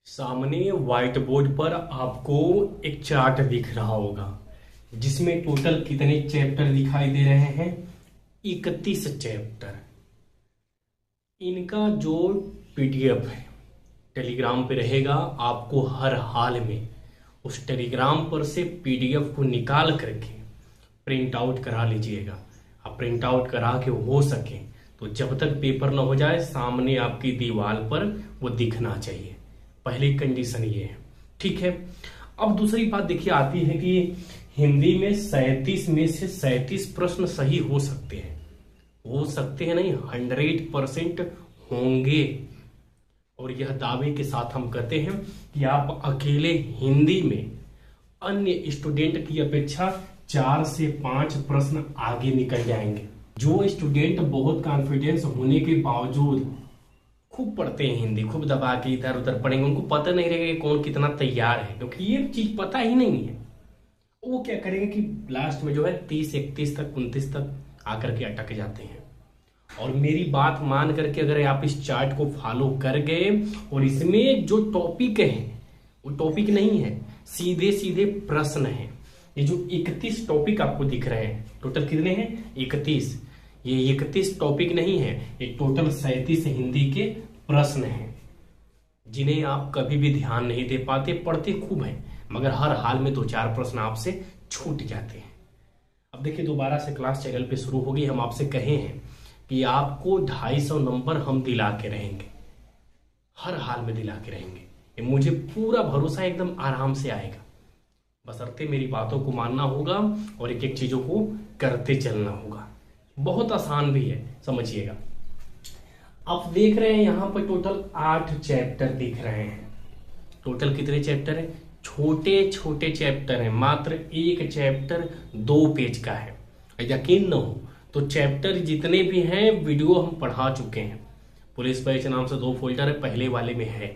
सामने white board पर आपको एक चार्ट दिख रहा होगा जिसमें टोटल कितने चैप्टर दिखाई दे रहे हैं। 31 चैप्टर। इनका जो पीडीएफ है टेलीग्राम पे रहेगा। आपको हर हाल में उस टेलीग्राम पर से पीडीएफ को निकाल करके प्रिंट आउट करा लीजिएगा। आप प्रिंट आउट करा के हो सके तो जब तक पेपर ना हो जाए सामने आपकी दीवार पर वो दिखना चाहिए। पहली कंडीशन ये है, ठीक है। अब दूसरी बात देखिए आती है कि हिंदी में 37 में से 37 प्रश्न सही हो सकते हैं। हो सकते हैं नहीं, 100% होंगे। और यह दावे के साथ हम कहते हैं कि आप अकेले हिंदी में अन्य स्टूडेंट की अपेक्षा 4 से 5 प्रश्न आगे निकल जाएंगे। जो स्टूडेंट बहुत कॉन्फिडेंस होने के बावजूद खूब पढ़ते हैं हिंदी, खूब दबा के इधर उधर पढ़ेंगे, उनको पता नहीं रहेगा कि कौन कितना तैयार है, क्योंकि ये चीज पता ही नहीं है। वो क्या करेंगे कि लास्ट में जो है 30, 31 तक, 29 तक आकर के अटक जाते हैं। और मेरी बात मान करके अगर आप इस चार्ट को फॉलो कर गए और इसमें जो टॉपिक है वो टॉपिक नहीं है, सीधे सीधे प्रश्न है। ये जो 31 टॉपिक आपको दिख रहे हैं, टोटल कितने हैं? 31। ये 31 टॉपिक नहीं है, ये टोटल 37 हिंदी के प्रश्न हैं जिन्हें आप कभी भी ध्यान नहीं दे पाते। पढ़ते खूब हैं मगर हर हाल में 2-4 प्रश्न आपसे छूट जाते हैं। अब देखिए दोबारा से क्लास चैनल पे शुरू होगी। हम आपसे कहे हैं कि आपको 250 नंबर हम दिला के रहेंगे, हर हाल में दिला के रहेंगे। ये मुझे पूरा भरोसा है, एकदम आराम से आएगा। बशर्ते मेरी बातों को मानना होगा और एक एक चीजों को करते चलना होगा। बहुत आसान भी है, समझिएगा। आप देख रहे हैं यहाँ पर टोटल 8 चैप्टर दिख रहे हैं। टोटल कितने चैप्टर है? छोटे छोटे चैप्टर हैं। मात्र एक चैप्टर 2 पेज का है। यकीन न हो तो चैप्टर जितने भी हैं वीडियो हम पढ़ा चुके हैं। पुलिस बैच नाम से 2 फोल्डर है, पहले वाले में है।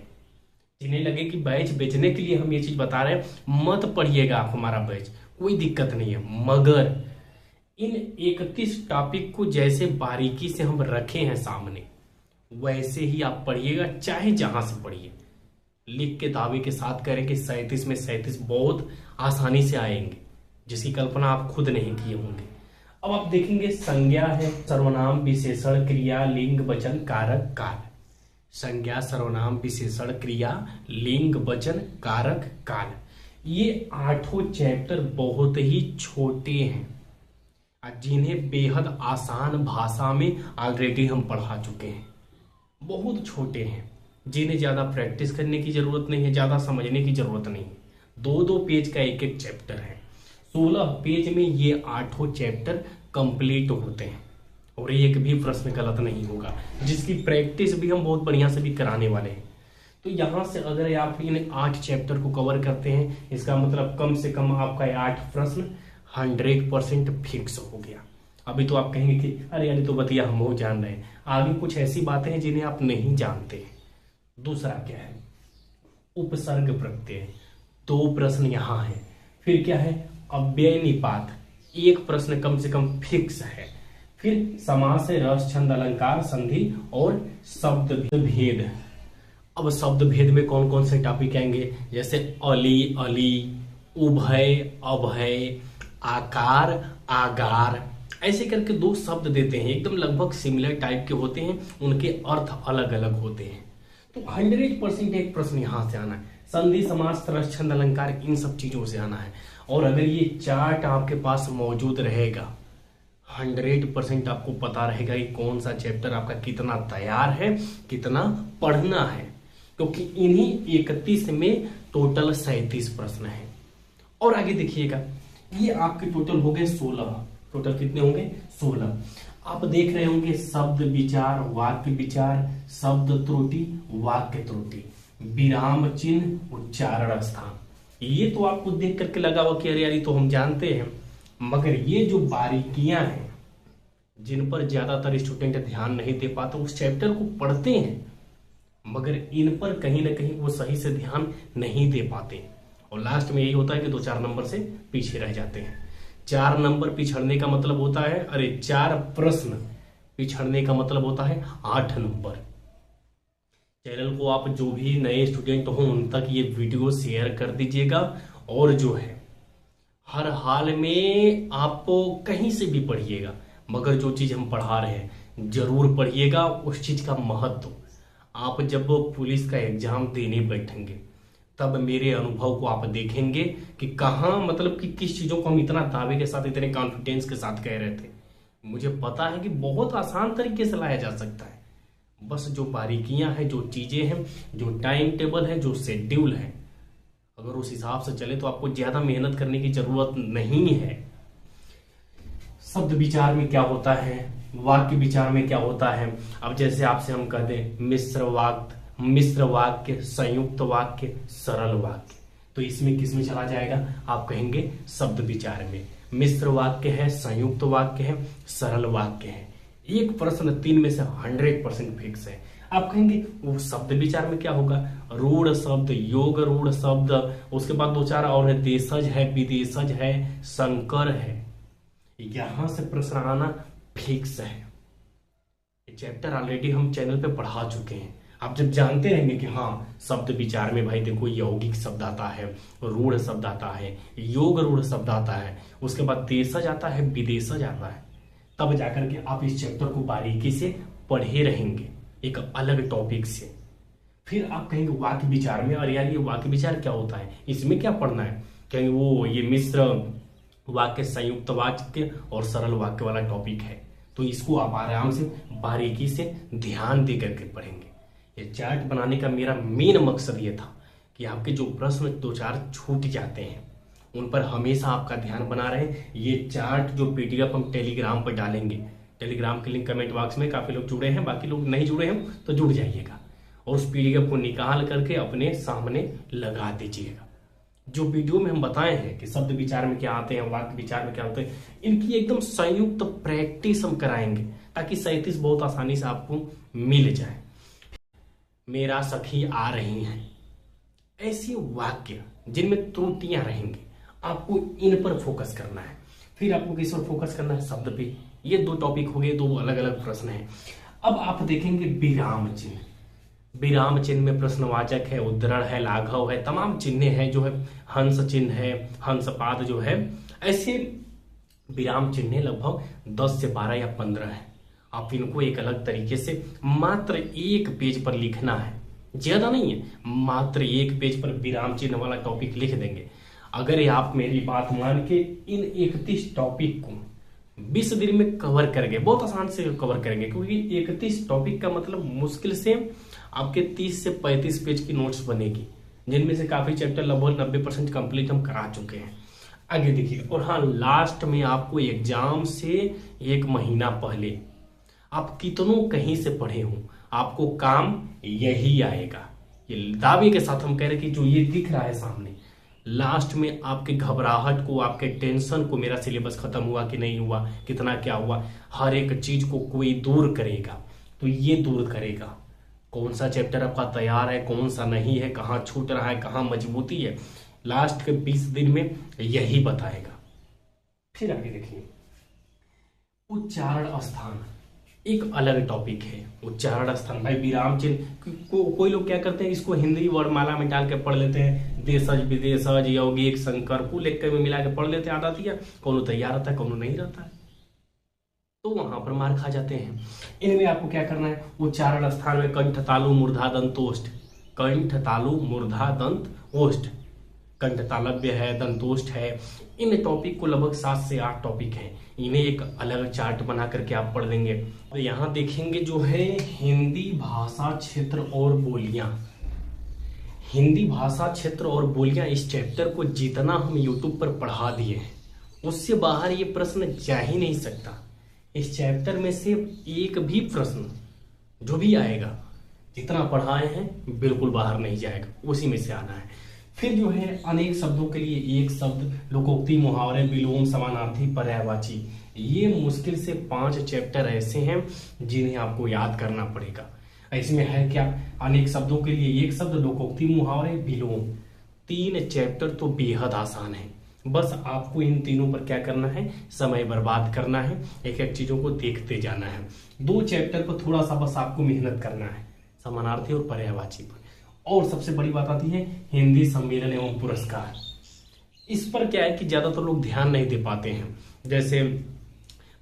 जिन्हें लगे कि बैच बेचने के लिए हम ये चीज बता रहे हैं, मत पढ़िएगा आप हमारा बैच, कोई दिक्कत नहीं है। मगर इन 31 टॉपिक को जैसे बारीकी से हम रखे हैं सामने, वैसे ही आप पढ़िएगा, चाहे जहां से पढ़िए। लिख के दावे के साथ करें कि 37 में 37 बहुत आसानी से आएंगे, जिसकी कल्पना आप खुद नहीं किए होंगे। अब आप देखेंगे संज्ञा है, सर्वनाम, विशेषण, क्रिया, लिंग, वचन, कारक, काल। संज्ञा, सर्वनाम, विशेषण, क्रिया, लिंग, वचन, कारक, काल। ये 8 चैप्टर बहुत ही छोटे हैं जिन्हें बेहद आसान भाषा में ऑलरेडी हम पढ़ा चुके हैं। बहुत छोटे हैं जिन्हें ज्यादा प्रैक्टिस करने की जरूरत नहीं है, ज्यादा समझने की जरूरत नहीं है। 2-2 पेज का एक एक चैप्टर है। 16 पेज में ये 8 चैप्टर कंप्लीट होते हैं और एक भी प्रश्न गलत नहीं होगा, जिसकी प्रैक्टिस भी हम बहुत बढ़िया से भी कराने वाले हैं। तो यहां से अगर आप इन 8 चैप्टर को कवर करते हैं, इसका मतलब कम से कम आपका 8 प्रश्न 100% फिक्स हो गया। अभी तो आप कहेंगे कि अरे यार तो बतिया हम वो जान रहे हैं, आगे कुछ ऐसी बातें हैं जिन्हें आप नहीं जानते। दूसरा क्या है? उपसर्ग प्रत्यय, 2 प्रश्न यहां है। फिर क्या है? अव्यय निपात, 1 प्रश्न कम से कम फिक्स है। फिर समास है, रस, छंद, अलंकार, संधि और शब्द भेद। अब शब्द भेद में कौन कौन से टॉपिक आएंगे? जैसे अली, अली, उभय, अभय, आकार, आगार, ऐसे करके 2 शब्द देते हैं, एकदम लगभग सिमिलर टाइप के होते हैं, उनके अर्थ अलग अलग होते हैं। तो 100% एक प्रश्न यहां से आना है। संधि, समास, रस, छंद, अलंकार, इन सब चीजों से आना है। और अगर ये चार्ट आपके पास मौजूद रहेगा, 100% आपको पता रहेगा कि कौन सा चैप्टर आपका कितना तैयार है, कितना पढ़ना है। क्योंकि इन्हीं 31 में टोटल 37 प्रश्न है। और आगे देखिएगा, ये आपके टोटल हो गए 16। टोटल कितने होंगे? 16। आप देख रहे होंगे शब्द विचार, वाक्य विचार, शब्द त्रुटि, वाक्य त्रुटि, विराम चिन्ह, उच्चारण स्थान। ये तो आपको देख करके लगा हुआ कि अरे यार तो हम जानते हैं, मगर ये जो बारीकियां हैं जिन पर ज्यादातर स्टूडेंट ध्यान नहीं दे पाते, उस चैप्टर को पढ़ते हैं मगर इन पर कहीं ना कहीं वो सही से ध्यान नहीं दे पाते और लास्ट में यही होता है कि 2-4 नंबर से पीछे रह जाते हैं। 4 नंबर पिछड़ने का मतलब होता है, अरे 4 प्रश्न पिछड़ने का मतलब होता है 8 नंबर। चैनल को आप जो भी नए स्टूडेंट हो उन तक ये वीडियो शेयर कर दीजिएगा। और जो है हर हाल में आप कहीं से भी पढ़िएगा, मगर जो चीज़ हम पढ़ा रहे हैं जरूर पढ़िएगा। उस चीज़ का महत्व आप जब पुलिस का एग्जाम देने बैठेंगे तब मेरे अनुभव को आप देखेंगे कि कहाँ, मतलब कि किस चीज़ों को हम इतना दावे के साथ, इतने कॉन्फिडेंस के साथ कह रहे थे। मुझे पता है कि बहुत आसान तरीके से लाया जा सकता है, बस जो बारीकियां हैं, जो चीज़ें हैं, जो टाइम टेबल है, जो शेड्यूल है, अगर उस हिसाब से चले तो आपको ज्यादा मेहनत करने की जरूरत नहीं है। शब्द विचार में क्या होता है, वाक्य विचार में क्या होता है। अब जैसे आपसे हम कह दें मिश्र वाक्य, संयुक्त वाक्य, सरल वाक्य, तो इसमें किसमें चला जाएगा, आप कहेंगे शब्द विचार में। मिश्र वाक्य है, संयुक्त वाक्य है, सरल वाक्य है। एक प्रश्न 3 में से 100% फिक्स है। आप कहेंगे वो शब्द विचार में क्या होगा, रूढ़ शब्द, योग रूढ़ शब्द, उसके बाद 2-4 और है, देशज है, विदेशज है, संकर है। यहां से प्रश्न आना फिक्स है। ये चैप्टर ऑलरेडी हम चैनल पे पढ़ा चुके हैं। आप जब जानते रहेंगे कि हाँ शब्द विचार में भाई देखो यौगिक शब्द आता है, रूढ़ शब्द आता है, योग रूढ़ शब्द आता है, उसके बाद देशज आता है, विदेशज आता है, तब जाकर के आप इस चैप्टर को बारीकी से पढ़े रहेंगे एक अलग टॉपिक से। फिर आप कहेंगे वाक्य विचार में, और यार ये वाक्य विचार क्या होता है, इसमें क्या पढ़ना है, कहेंगे वो ये मिश्र वाक्य, संयुक्त वाक्य और सरल वाक्य वाला टॉपिक है। तो इसको आप आराम से बारीकी से ध्यान दे करके पढ़ेंगे। ये चार्ट बनाने का मेरा मेन मकसद ये था कि आपके जो प्रश्न 2-4 छूट जाते हैं उन पर हमेशा आपका ध्यान बना रहे। ये चार्ट जो पीडीएफ हम टेलीग्राम पर डालेंगे, टेलीग्राम की लिंक कमेंट बॉक्स में, काफी लोग जुड़े हैं, बाकी लोग नहीं जुड़े हैं तो जुड़ जाइएगा और उस पीडीएफ को निकाल करके अपने सामने लगा दीजिएगा। जो वीडियो में हम बताए हैं कि शब्द विचार में क्या आते हैं, वाक्य विचार में क्या होते हैं, इनकी एकदम संयुक्त प्रैक्टिस हम कराएंगे ताकि 37 बहुत आसानी से आपको मिल जाए। मेरा सखी आ रही हैं, ऐसे वाक्य जिनमें त्रुटियां रहेंगी, आपको इन पर फोकस करना है। फिर आपको किस पर फोकस करना है, शब्द पे। ये 2 टॉपिक हो गए, 2 अलग अलग प्रश्न हैं। अब आप देखेंगे विराम चिन्ह। विराम चिन्ह में प्रश्नवाचक है, उद्धरण है, लाघव है, तमाम चिन्ह है, जो है हंस चिन्ह है, हंसपाद जो है, ऐसे विराम चिन्ह लगभग 10 से 12 या 15 है। आप इनको एक अलग तरीके से मात्र 1 पेज पर लिखना है, ज्यादा नहीं है, मात्र 1 पेज पर विराम चिन्ह वाला टॉपिक लिख देंगे। अगर आप मेरी बात मान के इन 31 टॉपिक को 20 दिन में कवर करेंगे, बहुत आसान से कवर करेंगे, क्योंकि 31 टॉपिक का मतलब मुश्किल से आपके 30 से 35 पेज की नोट्स बनेगी, जिनमें से काफी चैप्टर लगभग 90% कंप्लीट हम करा चुके हैं। आगे देखिए, और हाँ लास्ट में आपको एग्जाम से 1 महीना पहले आप कितनों कहीं से पढ़े हो, आपको काम यही आएगा। ये दावे के साथ हम कह रहे हैं कि जो ये दिख रहा है सामने, लास्ट में आपके घबराहट को, आपके टेंशन को, मेरा सिलेबस खत्म हुआ कि नहीं हुआ, कितना क्या हुआ, हर एक चीज को कोई दूर करेगा। तो ये दूर करेगा कौन सा चैप्टर आपका तैयार है, कौन सा नहीं है, कहाँ छूट रहा है, कहाँ मजबूती है, लास्ट के 20 दिन में यही बताएगा। फिर आगे देखिए, उच्चारण स्थान एक अलग टॉपिक है। उच्चारण स्थान भाई विराम चिन्ह कोई लोग क्या करते हैं, इसको हिंदी वर्णमाला में डाल के पढ़ लेते हैं, देशज, विदेशज, यौगिक, संकर कुल एक में मिला के पढ़ लेते हैं, आधा दिया, कौन तैयार रहता है, कौन नहीं रहता है, तो वहां पर मार खा जाते हैं। इनमें आपको क्या करना है, उच्चारण स्थान में कंठ तालु मूर्धा दंत ओष्ठ, कंठ तालु मूर्धा दंत ओष्ठ, कंठ तालव्य है, दंतोष्ठ है, इन टॉपिक को लगभग 7 से 8 टॉपिक हैं, इन्हें एक अलग चार्ट बना करके आप पढ़ लेंगे। तो यहाँ देखेंगे जो है हिंदी भाषा क्षेत्र और बोलियां, हिंदी भाषा क्षेत्र और बोलियां, इस चैप्टर को जितना हम यूट्यूब पर पढ़ा दिए हैं उससे बाहर ये प्रश्न जा ही नहीं सकता। इस चैप्टर में से एक भी प्रश्न जो भी आएगा, जितना पढ़ाए हैं बिल्कुल बाहर नहीं जाएगा, उसी में से आना है। फिर जो है अनेक शब्दों के लिए एक शब्द, लोकोक्ति, मुहावरे, विलोम, समानार्थी, पर्यायवाची, ये मुश्किल से 5 चैप्टर ऐसे हैं जिन्हें आपको याद करना पड़ेगा। इसमें है क्या, अनेक शब्दों के लिए एक शब्द, लोकोक्ति, मुहावरे, विलोम, 3 चैप्टर तो बेहद आसान है। बस आपको इन तीनों पर क्या करना है, समय बर्बाद करना है, एक एक चीजों को देखते जाना है। 2 चैप्टर पर थोड़ा सा बस आपको मेहनत करना है, समानार्थी और पर्यायवाची पर। और सबसे बड़ी बात आती है हिंदी सम्मेलन एवं पुरस्कार। इस पर क्या है कि ज्यादातर लोग ध्यान नहीं दे पाते हैं। जैसे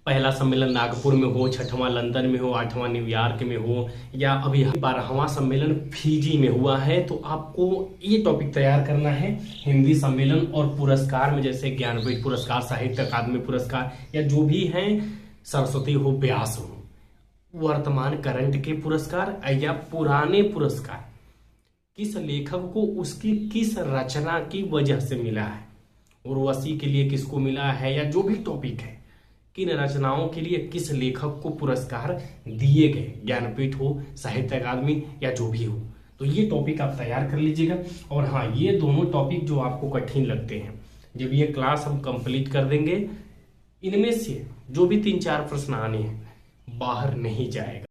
पहला सम्मेलन नागपुर में हो, 6वां लंदन में हो, 8वां न्यूयॉर्क में हो, या अभी 12वां सम्मेलन फिजी में हुआ है। तो आपको ये टॉपिक तैयार करना है हिंदी सम्मेलन और पुरस्कार में, जैसे ज्ञानपीठ पुरस्कार, साहित्य अकादमी पुरस्कार, या जो भी हैं, सरस्वती हो, व्यास हो, वर्तमान करंट के पुरस्कार या पुराने पुरस्कार, किस लेखक को उसकी किस रचना की वजह से मिला है, उर्वशी के लिए किसको मिला है, या जो भी टॉपिक है, किन रचनाओं के लिए किस लेखक को पुरस्कार दिए गए, ज्ञानपीठ हो, साहित्य अकादमी, या जो भी हो। तो ये टॉपिक आप तैयार कर लीजिएगा। और हाँ, ये दोनों टॉपिक जो आपको कठिन लगते हैं, जब ये क्लास हम कंप्लीट कर देंगे, इनमें से जो भी 3-4 प्रश्न आने हैं बाहर नहीं जाएगा।